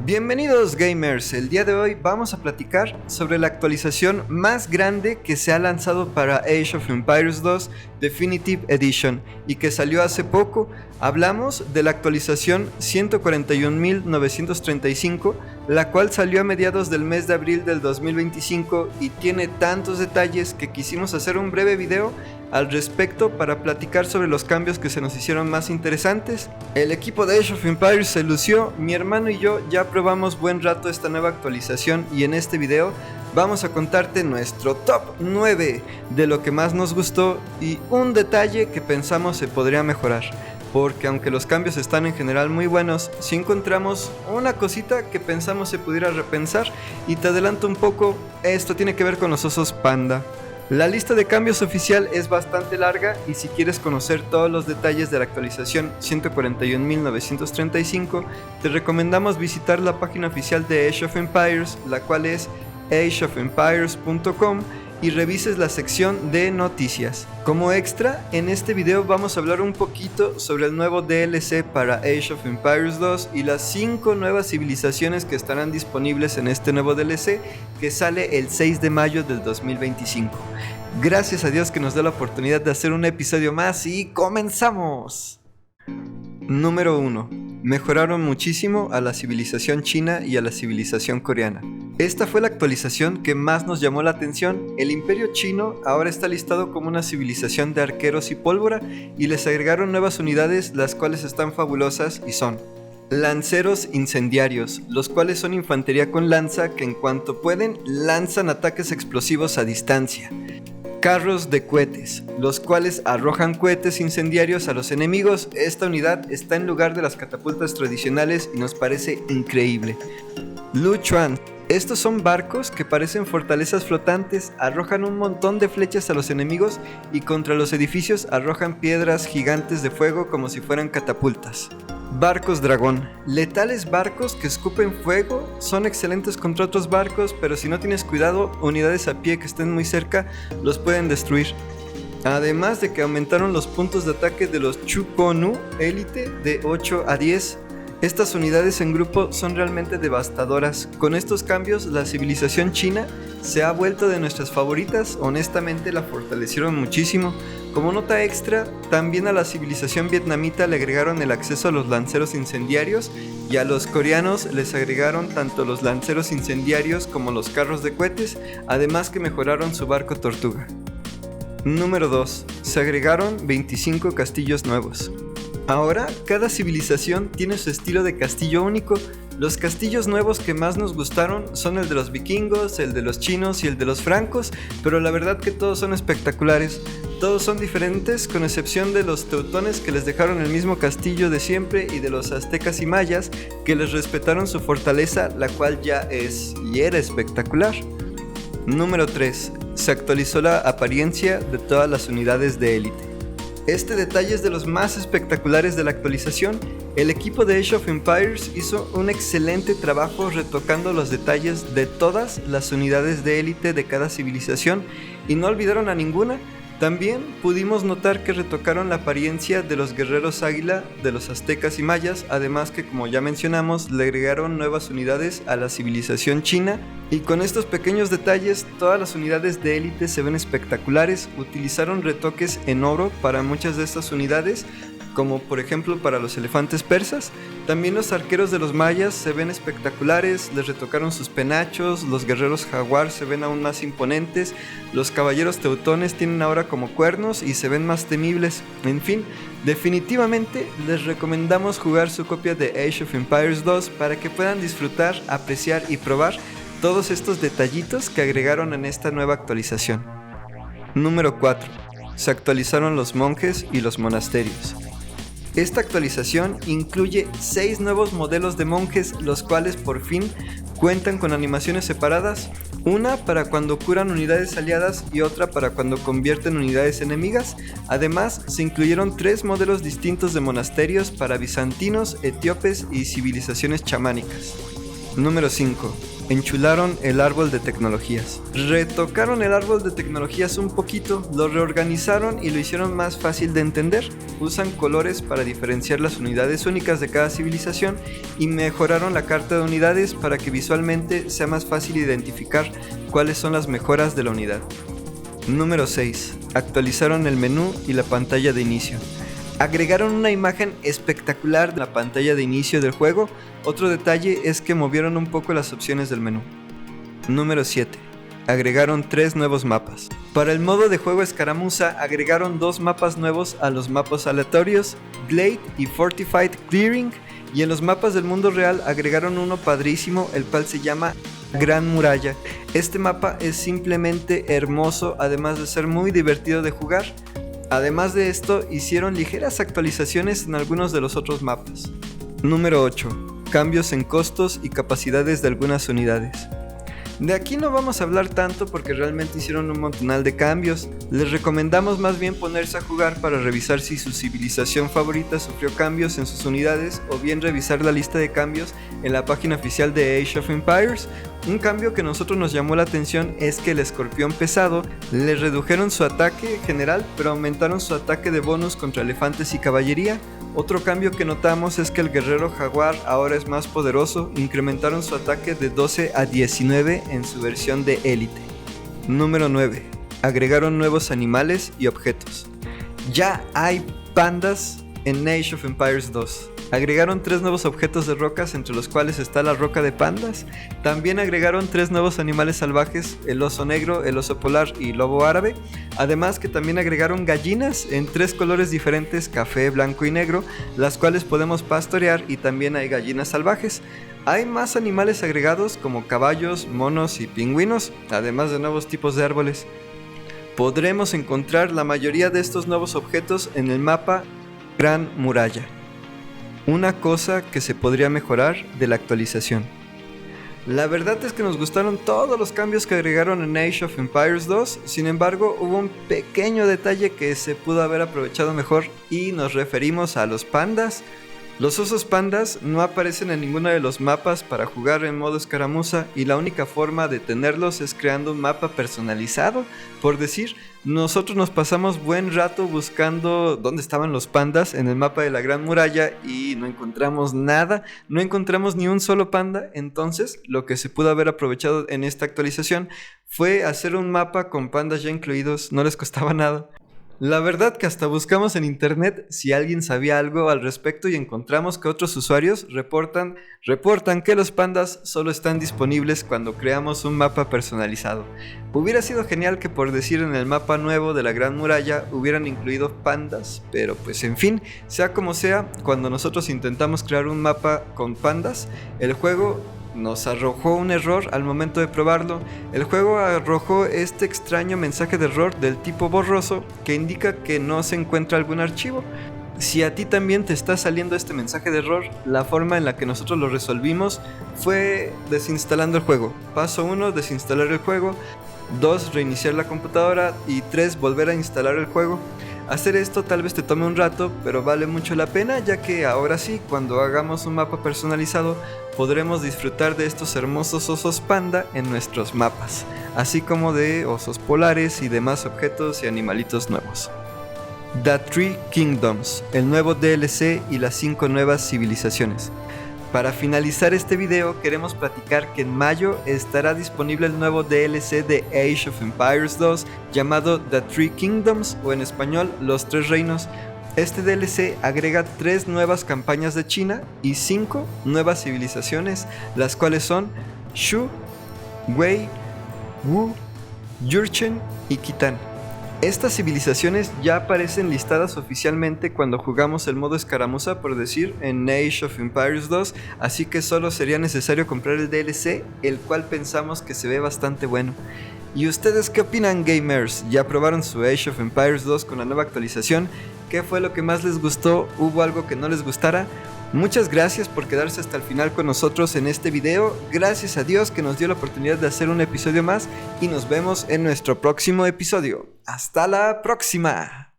Bienvenidos gamers, el día de hoy vamos a platicar sobre la actualización más grande que se ha lanzado para Age of Empires 2 Definitive Edition y que salió hace poco. Hablamos de la actualización 141.935, la cual salió a mediados del mes de abril del 2025 y tiene tantos detalles que quisimos hacer un breve video al respecto para platicar sobre los cambios que se nos hicieron más interesantes. El equipo de Age of Empires se lució, mi hermano y yo ya probamos buen rato esta nueva actualización y en este video vamos a contarte nuestro top 9 de lo que más nos gustó y un detalle que pensamos se podría mejorar. Porque aunque los cambios están en general muy buenos, sí encontramos una cosita que pensamos se pudiera repensar y te adelanto un poco, esto tiene que ver con los osos panda. La lista de cambios oficial es bastante larga y si quieres conocer todos los detalles de la actualización 141.935, te recomendamos visitar la página oficial de Age of Empires, la cual es ageofempires.com, y revises la sección de noticias. Como extra, en este video vamos a hablar un poquito sobre el nuevo DLC para Age of Empires 2 y las 5 nuevas civilizaciones que estarán disponibles en este nuevo DLC que sale el 6 de mayo del 2025. Gracias a Dios que nos da la oportunidad de hacer un episodio más y ¡comenzamos! Número 1. Mejoraron muchísimo a la civilización china y a la civilización coreana. Esta fue la actualización que más nos llamó la atención. El Imperio Chino ahora está listado como una civilización de arqueros y pólvora y les agregaron nuevas unidades, las cuales están fabulosas y son lanceros incendiarios, los cuales son infantería con lanza que en cuanto pueden lanzan ataques explosivos a distancia. Carros de cohetes, los cuales arrojan cohetes incendiarios a los enemigos. Esta unidad está en lugar de las catapultas tradicionales y nos parece increíble. Luchuan, estos son barcos que parecen fortalezas flotantes, arrojan un montón de flechas a los enemigos y contra los edificios arrojan piedras gigantes de fuego como si fueran catapultas. Barcos dragón, letales barcos que escupen fuego, son excelentes contra otros barcos, pero si no tienes cuidado, unidades a pie que estén muy cerca los pueden destruir. Además de que aumentaron los puntos de ataque de los Chukonu Elite de 8 a 10. Estas unidades en grupo son realmente devastadoras. Con estos cambios, la civilización china se ha vuelto de nuestras favoritas. Honestamente, la fortalecieron muchísimo. Como nota extra, también a la civilización vietnamita le agregaron el acceso a los lanceros incendiarios y a los coreanos les agregaron tanto los lanceros incendiarios como los carros de cohetes, además que mejoraron su barco tortuga. Número 2. Se agregaron 25 castillos nuevos. Ahora, cada civilización tiene su estilo de castillo único. Los castillos nuevos que más nos gustaron son el de los vikingos, el de los chinos y el de los francos, pero la verdad que todos son espectaculares. Todos son diferentes, con excepción de los teutones que les dejaron el mismo castillo de siempre y de los aztecas y mayas que les respetaron su fortaleza, la cual ya es y era espectacular. Número 3. Se actualizó la apariencia de todas las unidades de élite. Este detalle es de los más espectaculares de la actualización. El equipo de Age of Empires hizo un excelente trabajo retocando los detalles de todas las unidades de élite de cada civilización y no olvidaron a ninguna. También pudimos notar que retocaron la apariencia de los guerreros águila de los aztecas y mayas, además que como ya mencionamos le agregaron nuevas unidades a la civilización china y con estos pequeños detalles todas las unidades de élite se ven espectaculares. Utilizaron retoques en oro para muchas de estas unidades, como por ejemplo para los elefantes persas. También los arqueros de los mayas se ven espectaculares, les retocaron sus penachos, los guerreros jaguar se ven aún más imponentes, los caballeros teutones tienen ahora como cuernos y se ven más temibles. En fin, definitivamente les recomendamos jugar su copia de Age of Empires 2 para que puedan disfrutar, apreciar y probar todos estos detallitos que agregaron en esta nueva actualización. Número 4. Se actualizaron los monjes y los monasterios. Esta actualización incluye 6 nuevos modelos de monjes, los cuales por fin cuentan con animaciones separadas, una para cuando curan unidades aliadas y otra para cuando convierten unidades enemigas. Además, se incluyeron 3 modelos distintos de monasterios para bizantinos, etíopes y civilizaciones chamánicas. Número 5. enchularon el árbol de tecnologías. Retocaron el árbol de tecnologías un poquito, lo reorganizaron y lo hicieron más fácil de entender. Usan colores para diferenciar las unidades únicas de cada civilización y mejoraron la carta de unidades para que visualmente sea más fácil identificar cuáles son las mejoras de la unidad. Número 6. Actualizaron el menú y la pantalla de inicio. Agregaron una imagen espectacular de la pantalla de inicio del juego. Otro detalle es que movieron un poco las opciones del menú. Número 7. Agregaron 3 nuevos mapas. Para el modo de juego escaramuza agregaron 2 mapas nuevos a los mapas aleatorios, Glade y Fortified Clearing, y en los mapas del mundo real agregaron uno padrísimo, el cual se llama Gran Muralla. Este mapa es simplemente hermoso, además de ser muy divertido de jugar. Además de esto, hicieron ligeras actualizaciones en algunos de los otros mapas. Número 8. Cambios en costos y capacidades de algunas unidades. De aquí no vamos a hablar tanto porque realmente hicieron un montonal de cambios. Les recomendamos más bien ponerse a jugar para revisar si su civilización favorita sufrió cambios en sus unidades, o bien revisar la lista de cambios en la página oficial de Age of Empires. Un cambio que a nosotros nos llamó la atención es que el escorpión pesado le redujeron su ataque general, pero aumentaron su ataque de bonus contra elefantes y caballería. Otro cambio que notamos es que el guerrero jaguar ahora es más poderoso, incrementaron su ataque de 12 a 19 en su versión de élite. Número 9. Agregaron nuevos animales y objetos. Ya hay pandas en Age of Empires 2. Agregaron 3 nuevos objetos de rocas, entre los cuales está la roca de pandas. También agregaron 3 nuevos animales salvajes, el oso negro, el oso polar y lobo árabe. Además que también agregaron gallinas en 3 colores diferentes, café, blanco y negro, las cuales podemos pastorear, y también hay gallinas salvajes. Hay más animales agregados como caballos, monos y pingüinos, además de nuevos tipos de árboles. Podremos encontrar la mayoría de estos nuevos objetos en el mapa Gran Muralla. Una cosa que se podría mejorar de la actualización. La verdad es que nos gustaron todos los cambios que agregaron en Age of Empires 2, sin embargo hubo un pequeño detalle que se pudo haber aprovechado mejor, y nos referimos a los pandas. Los osos pandas no aparecen en ninguno de los mapas para jugar en modo escaramuza, y la única forma de tenerlos es creando un mapa personalizado. Por decir, nosotros nos pasamos buen rato buscando dónde estaban los pandas en el mapa de la Gran Muralla y no encontramos nada, no encontramos ni un solo panda. Entonces lo que se pudo haber aprovechado en esta actualización fue hacer un mapa con pandas ya incluidos, no les costaba nada. La verdad que hasta buscamos en internet si alguien sabía algo al respecto y encontramos que otros usuarios reportan que los pandas solo están disponibles cuando creamos un mapa personalizado. Hubiera sido genial que, por decir, en el mapa nuevo de la Gran Muralla hubieran incluido pandas, pero pues en fin, sea como sea, cuando nosotros intentamos crear un mapa con pandas, el juego nos arrojó un error al momento de probarlo. El juego arrojó este extraño mensaje de error del tipo borroso que indica que no se encuentra algún archivo. Si a ti también te está saliendo este mensaje de error, la forma en la que nosotros lo resolvimos fue desinstalando el juego. Paso 1, desinstalar el juego. 2, reiniciar la computadora. Y 3, volver a instalar el juego. Hacer esto tal vez te tome un rato, pero vale mucho la pena, ya que ahora sí, cuando hagamos un mapa personalizado, podremos disfrutar de estos hermosos osos panda en nuestros mapas, así como de osos polares y demás objetos y animalitos nuevos. The Three Kingdoms, el nuevo DLC y las 5 nuevas civilizaciones. Para finalizar este video, queremos platicar que en mayo estará disponible el nuevo DLC de Age of Empires 2 llamado The Three Kingdoms, o en español, Los Tres Reinos. Este DLC agrega 3 nuevas campañas de China y 5 nuevas civilizaciones, las cuales son Shu, Wei, Wu, Jurchen y Khitan. Estas civilizaciones ya aparecen listadas oficialmente cuando jugamos el modo escaramuza, por decir, en Age of Empires 2, así que solo sería necesario comprar el DLC, el cual pensamos que se ve bastante bueno. ¿Y ustedes qué opinan, gamers? ¿Ya probaron su Age of Empires 2 con la nueva actualización? ¿Qué fue lo que más les gustó? ¿Hubo algo que no les gustara? Muchas gracias por quedarse hasta el final con nosotros en este video. Gracias a Dios que nos dio la oportunidad de hacer un episodio más, y nos vemos en nuestro próximo episodio. ¡Hasta la próxima!